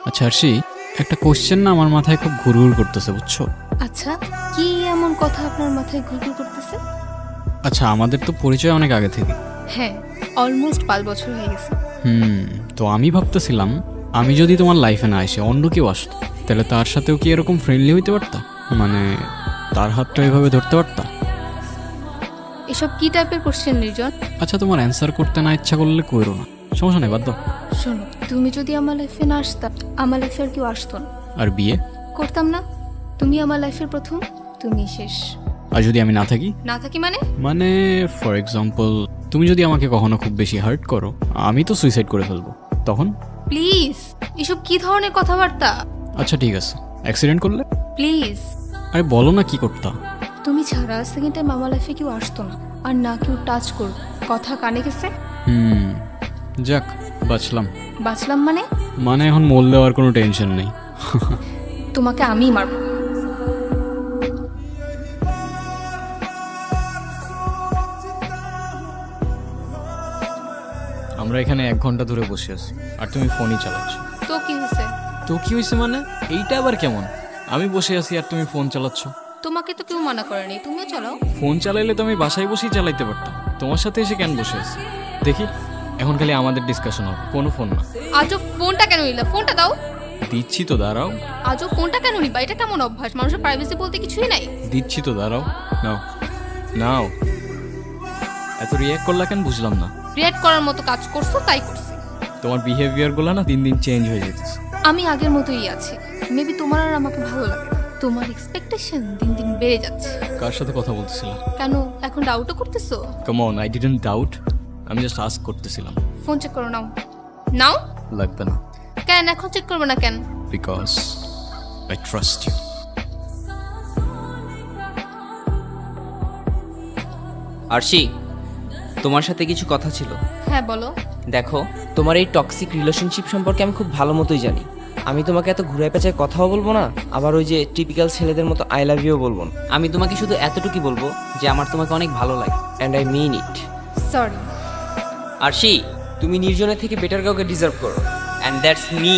আচ্ছা আরশি, একটা কোশ্চেন না আমার মাথায় খুব ঘুরঘুর করতেছে, বুঝছো? আচ্ছা, কি এমন কথা আপনার মাথায় ঘুরঘুর করতেছে? আচ্ছা, আমাদের তো পরিচয় অনেক আগে থেকে। হ্যাঁ, অলমোস্ট 5 বছর হয়ে গেছে। তো আমি ভাবতেছিলাম, আমি যদি তোমার লাইফে না এসে অন্য কেউ আসতো, তাহলে তার সাথেও কি এরকম ফ্রেন্ডলি হইতে পারতা? মানে তার হাতটা এভাবে ধরতে পারতা? এসব কি টাইপের কোশ্চেন নির্জন? আচ্ছা, তোমার অ্যান্সার করতে না ইচ্ছা করলে কইরো না, সমস্যা নেই, বাদ দাও। শোনো, তুমি যদি আমার লাইফে না আসতা, আমার লাইফে আর কেউ আসতো না। আর বিয়ে করতাম না। তুমি আমার লাইফের প্রথম, তুমি শেষ। আর যদি আমি না থাকি? না থাকি মানে? মানে ফর এক্সাম্পল, তুমি যদি আমাকে কখনো খুব বেশি হার্ট করো, আমি তো সুইসাইড করে ফেলবো, তখন? প্লিজ, এসব কি ধরনের কথাবার্তা? আচ্ছা ঠিক আছে, অ্যাক্সিডেন্ট করলে? প্লিজ। আরে বলো না, কি করতা? তুমি ছাড়া সেকেন্ড টাইম আমার লাইফে কেউ আসতো না, আর না কেউ টাচ করবে। কথা কানে গেছে? যাক, বাঁচলাম। বাঁচলাম মানে? মানে এখন মোল দেওয়ার কোনো টেনশন নেই। তোমাকে আমি মারব। আমরা এখানে 1 ঘন্টা ধরে বসে আছি আর তুমি ফোনই চালাচ্ছ। তো কি হয়েছে? তো কি হয়েছে মানে? এইটা আবার কেমন? আমি বসে আছি আর তুমি ফোন চালাচ্ছ। তোমাকে তো কেউ মানা করেনি, তুমিও চালাও। ফোন চালাইলে তো আমি বাসায় বসেই চালাইতে পারতাম, তোমার সাথে এসে কেন বসে আছি? দেখি, এখন খালি আমাদের ডিসকাশন হবে, কোনো ফোন না। আজও ফোনটা কেন নিলা? ফোনটা দাও। দিচ্ছি তো, দাঁড়াও। আজও ফোনটা কেন নিবা? এটা কেমন অভ্যাস? মানুষের প্রাইভেসি বলতে কিছুই নাই। দিচ্ছি তো, দাঁড়াও। নাও নাও। এত রিয়াক্ট করলা কেন বুঝলাম না। রিয়েক্ট করার মতো কাজ করছো, তাই করছি। তোমার বিহেভিয়ার গুলো না দিন দিন চেঞ্জ হয়ে যেতেছে। আমি আগের মতোই আছি। মেবি তোমার আর আমাকে ভালো লাগে না। তোমার এক্সপেকটেশন দিন দিন বেড়ে যাচ্ছে। কার সাথে কথা বলতেছিলাম? কেন এখন ডাউটও করতেছো? Come on, I didn't doubt, আমি জাস্ট আস্ক করতেছিলাম। ফোন চেক করো, নাও। নাও। লাগবে না। কেন এখন চেক করবে না কেন? Because I trust you. Arshi, তোমার সাথে কিছু কথা ছিল। হ্যাঁ বলো। দেখো, তোমার এই টক্সিক রিলেশনশিপ সম্পর্কে আমি খুব ভালো মতোই জানি। আমি তোমাকে এত ঘুরায় পেঁচায় কথাও বলবো না, আবার ওই যে টিপিক্যাল ছেলেদের মতো আই লাভ ইউ বলবো না। আমি তোমাকে শুধু এতটুকুই বলবো যে আমার তোমাকে অনেক ভালো লাগে, and I mean it. Sorry. Arshi, তুমি নির্জনের থেকে বেটার কাউকে ডিজার্ভ করো, অ্যান্ড দ্যাটস মি।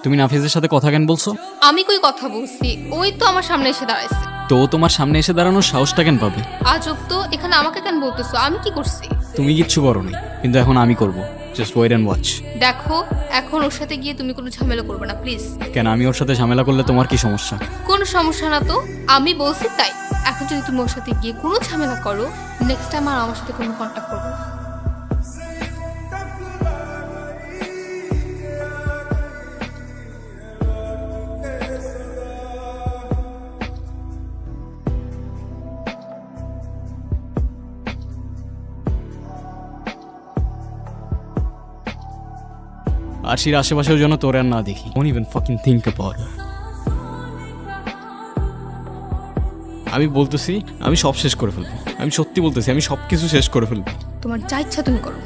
তুমি নাফিজের সাথে কথা কেন বলছো? আমি কই কথা বলছি? ওই তো আমার সামনে এসে দাঁড়াইছে। তো তোমার সামনে এসে দাঁড়ানোর সাহসটা কেন পাবে? আজব তো, এখানে আমাকে কেন বলতেছো? আমি কি করছি? তুমি কিচ্ছু করোনি, কিন্তু এখন আমি করব। Just wait and watch. দেখো, এখন ওর সাথে গিয়ে তুমি কোনো ঝামেলা করবে না, প্লিজ। কেন, আমি ওর সাথে ঝামেলা করলে তোমার কি সমস্যা? কোনো সমস্যা না তো, আমি বলছি তাই। এখন যদি তুমি ওর সাথে গিয়ে কোনো ঝামেলা করো, নেক্সট টাইম আর আমার সাথে কোনো কন্ট্যাক্ট করবে না। আরশির আশেপাশেও যেন তোর আর না দেখি। Don't even fucking think about it. আমি বলতেছি, আমি সব শেষ করে ফেলবো। আমি সত্যি বলতেছি, আমি সব কিছু শেষ করে ফেলবো। তোমার যা ইচ্ছা তুমি করো।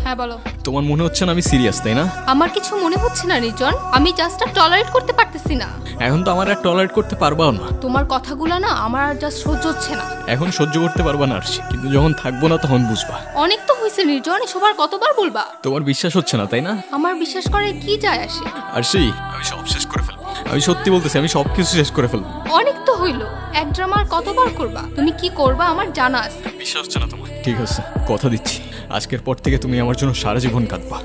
হ্যাঁ বলো। তোমার মনে হচ্ছে না আমি সিরিয়াস, তাই না? আমার কিছু মনে হচ্ছে না নির্জন, আমি জাস্ট আর টলারেট করতে পারতেছি না। এখন তো আমার আর টলারেট করতে পারবাও না। তোমার কথাগুলো না আমার আর জাস্ট সহ্য হচ্ছে না। এখন সহ্য করতে পারবা না আরশি, কিন্তু যখন থাকবো না তখন বুঝবা। অনেক তো হয়েছে নির্জন, এসব আর কতবার বলবা? তোমার বিশ্বাস হচ্ছে না, তাই না? আমার বিশ্বাস করে কি যায় আসে? আরশি, আমি সব শেষ করে ফেলবো। আমি সত্যি বলতেছি, আমি সব কিছু শেষ করে ফেলবো। অনেক তো হইলো, এক ড্রামা আর কতবার করবা? তুমি কি করবা আমার জানা আছে। বিশ্বাস হচ্ছে না তোমার? ঠিক আছে, কথা দিচ্ছি, আজকের পর থেকে তুমি আমার জন্য সারা জীবন কাঁদবা।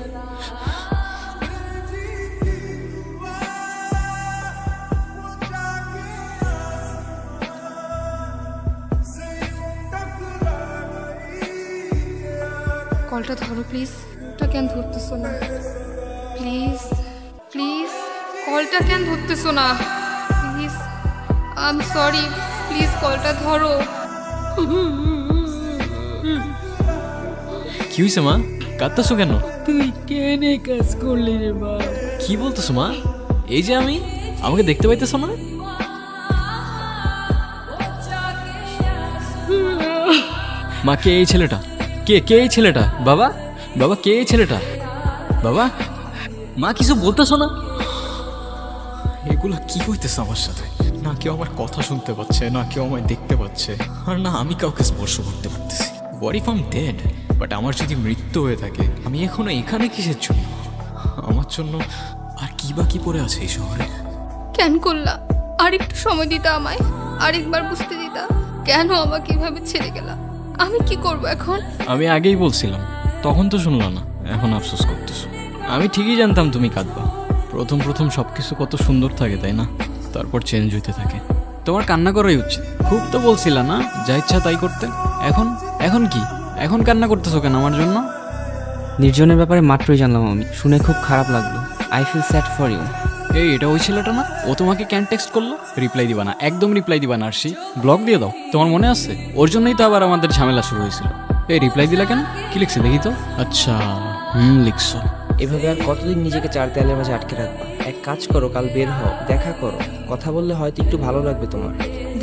কলটা ধরো প্লিজ। ওটা কেন ধরতেছো না? প্লিজ প্লিজ, কলটা কেন ধরতেছো না? Please, I am sorry, please কলটা ধরো। কি হয়েছে মা, কাঁদতেছো কেন? তুই কেন এই কাজ করলি রে মা? কি বলতেছো মা? এই যে আমি, আমাকে দেখতে পাইতেছো না? মা, কে এই ছেলেটা? কে কে এই ছেলেটা? বাবা, বাবা, কে এই ছেলেটা? বাবা, মা কিছু বলতেছো না? এগুলো কি হইতেছে আমার সাথে? না কেউ আমার কথা শুনতে পাচ্ছে, না কেউ আমায় দেখতে পাচ্ছে, আর না আমি কাউকে স্পর্শ করতে পারতেছি। What if I am dead? But আমার যদি মৃত্যু হয়ে থাকে, আমি এখনো এখানে কিসের জন্য? আমার জন্য আর কি বাকি পড়ে আছে এই শহরে? কেন করলা? আর একটু সময় দিতা আমায়, আরেকবার বুঝতে দিতা। কেন আমাকে এভাবে ছেড়ে গেলা? আমি কি করব এখন? আমি আগেই বলছিলাম, তখন তো শুনলাম না, এখন আফসোস করতেছো। আমি ঠিকই জানতাম তুমি কাঁদবা। প্রথম প্রথম সবকিছু কত সুন্দর থাকে তাই না, তারপর চেঞ্জ হইতে থাকে। তোমার কান্না করাই উচিত। খুব তো বলছিলা না যা ইচ্ছা তাই করতে। এখন এখন কি? এখন কান্না করতেছো কেন আমার জন্য? নির্জনের ব্যাপারে মাত্রই জানলাম আমি, শুনে খুব খারাপ লাগলো। I feel sad for you. এই এটা ওই ছেলেটা না? ও তোমাকে ক্যান টেক্সট করলো? রিপ্লাই দিবা না, একদম রিপ্লাই দিবা না। আরশি ব্লক দিয়ে দাও, তোমার মনে আছে? ওর জন্যই তো আবার আমাদের ঝামেলা শুরু হয়েছিল। এই রিপ্লাই দিলা কেন? কি লিখছে দেখি তো। আচ্ছা লিখছো। এভাবে আর কতদিন নিজেকে চার দেয়ালের মাঝে আটকে রাখবা? এক কাজ করো, কাল বের হও, দেখা করো, কথা বললে হয়তো একটু ভালো লাগবে তোমার।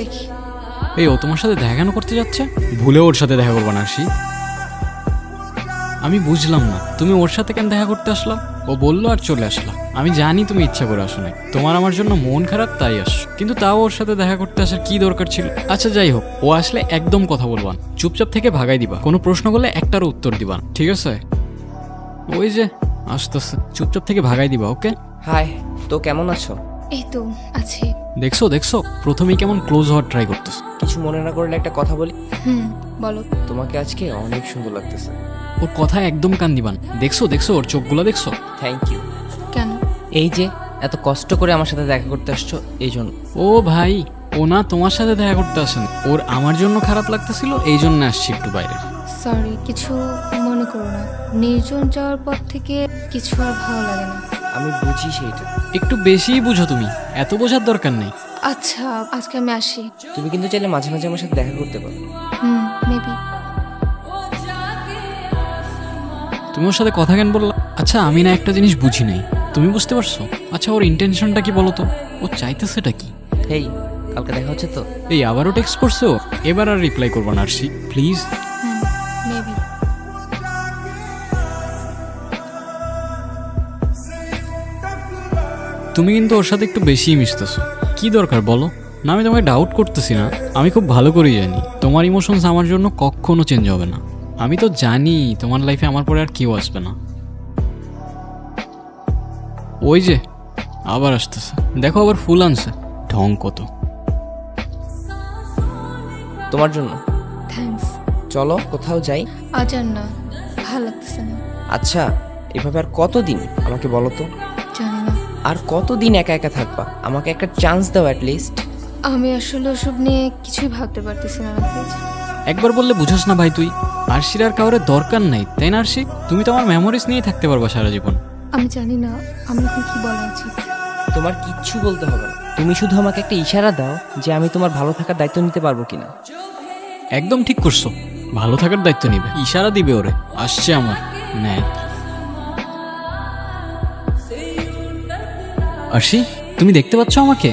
দেখি। এই ও তোমার সাথে দেখা কেন করতে যাচ্ছে? ভুলে ওর সাথে দেখা করবা না আরশি। আমি বুঝলাম না তুমি ওর সাথে কেন দেখা করতে আসলাম? ও বললো আর চলে আসলাম। আমি জানি তুমি ইচ্ছা করে আসো নাই, তোমার আমার জন্য মন খারাপ তাই আসছো, কিন্তু তাও ওর সাথে দেখা করতে আসার কি দরকার ছিল? আচ্ছা যাই হোক, ও আসলে একদম কথা বলবা না, চুপচাপ থেকে ভাগাই দিবা। কোনো প্রশ্ন করলে একটারও উত্তর দিবা না, ঠিক আছে? ওই যে আসতেছে, চুপচাপ থেকে ভাগাই দিবা, ওকে? হাই, তো কেমন আছো? এই তো আছি। দেখছো দেখছো, প্রথমেই কেমন ক্লোজ হওয়ার ট্রাই করতেছো। কিছু মনে না করলে একটা কথা বলি? বলো। তোমাকে আজকে অনেক সুন্দর লাগতেছে। ওর কথা একদম কান দিবান। দেখছো দেখছো ওর চোখগুলো দেখছো? Thank you. কেন? এই যে এত কষ্ট করে আমার সাথে দেখা করতে আসছো এই জন্য। ও ভাই, ও না তোমার সাথে দেখা করতে আসেন, ওর আমার জন্য খারাপ লাগতেছিল এই জন্য আসছি একটু বাইরে। সরি, কিছু মনে করো না। নির্জন যাওয়ার পর থেকে কিছু আর ভালো লাগে না। আমি বুঝি সেইটা। একটু বেশিই বুঝো তুমি, এত বোঝার দরকার নেই। আচ্ছা আজকে আমি আসি। তুমি কিন্তু চাইলে মাঝে মাঝে আমার সাথে দেখা করতে পারো। মেবি। তুমি ওর সাথে কথা কেন বললা? আচ্ছা আমি না একটা জিনিস বুঝি নাই, তুমি বুঝতে পারছো? আচ্ছা ওর ইন্টেনশনটা কি বলো তো? ও চাইতেছেটা কি? হেই, কালকে দেখা হচ্ছে তো? এই আবারও টেক্সট করছো? এবার আর রিপ্লাই করবো না আরশি, প্লিজ। মেবি। তুমি কিন্তু ওর সাথে একটু বেশিই মিশতেছো। কি দরকার বলো? না আমি তোমাকে ডাউট করতেছি না, আমি খুব ভালো করেই জানি তোমার ইমোশনস আমার জন্য কখনো চেঞ্জ হবে না। আমি তো জানি তোমার লাইফে আমার পরে আর কেউ আসবে না। ওই যে আবার আসতেছে, দেখো আবার ফুল আনছে, ঢং কত। তোমার জন্য। থ্যাঙ্কস। চলো কোথাও যাই। আজ আর না, ভালো লাগতেছে না। আচ্ছা, এভাবে আর কতদিন আমাকে বলো তো? জানি না। আর কতদিন একা একা থাকবা? আমাকে একটা চান্স দাও অ্যাট লিস্ট। আমি আসলে ওসব নিয়ে কিছুই ভাবতে পারতেছি না রাফিজ। একবার বললে বুঝোস না ভাই তুই? আরশির আর কাউরে দরকার নাই, তাই না আরশি? তুমি তো আমার মেমোরিজ নিয়েই থাকতে পারবা সারা জীবন। আমি জানি না আমি এখন কি বলা উচিত। তোমার কিচ্ছু বলতে হবে না, তুমি শুধু আমাকে একটা ইশারা দাও যে আমি তোমার ভালো থাকার দায়িত্ব নিতে পারবো কিনা। একদম ঠিক করছো, ভালো থাকার দায়িত্ব নিবে, ইশারা দিবে ওরে। আসছে আমার ন্যাক। আরশি তুমি দেখতে পাচ্ছ আমাকে?